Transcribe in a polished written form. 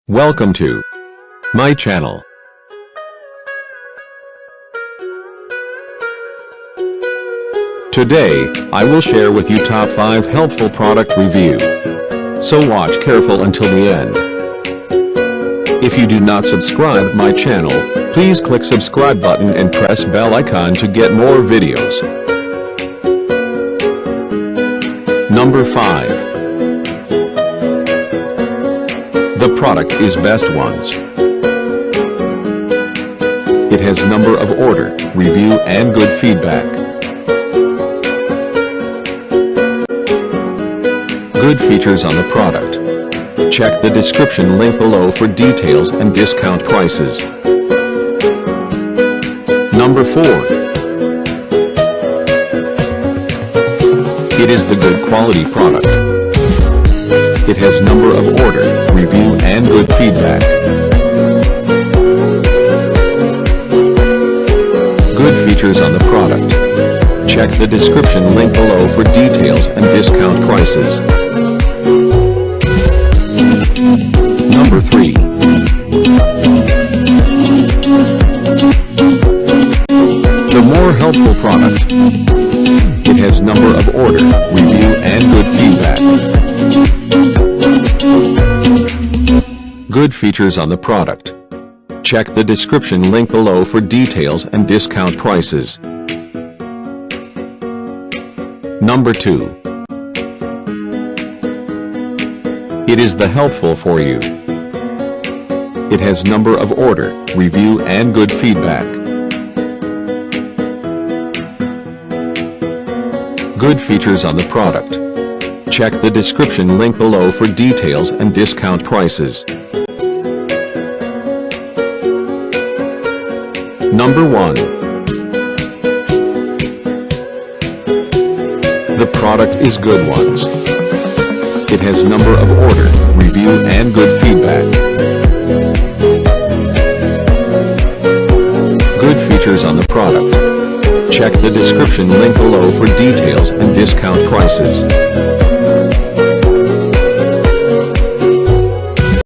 Welcome to my channel. Today, I will share with you top 5 helpful product review. So watch careful until the end. If you do not subscribe my channel, please click subscribe button and press bell icon to get more videos. Number 5. The product is Best Ones. It has number of order, review and good feedback. Good features on the product. Check the description link below for details and discount prices. Number 4. It is the good quality product. It has number of order, review and good feedback. Good features on the product. Check the description link below for details and discount prices. Number 3. The more helpful product. It has number of order, review and good feedback. Good features on the product. Check the description link below for details and discount prices. Number 2. It is the helpful for you. It has number of order, review and good feedback. Good features on the product. Check the description link below for details and discount prices. Number 1. The product is Good Ones. It has number of order, review and good feedback. Good features on the product. Check the description link below for details and discount prices.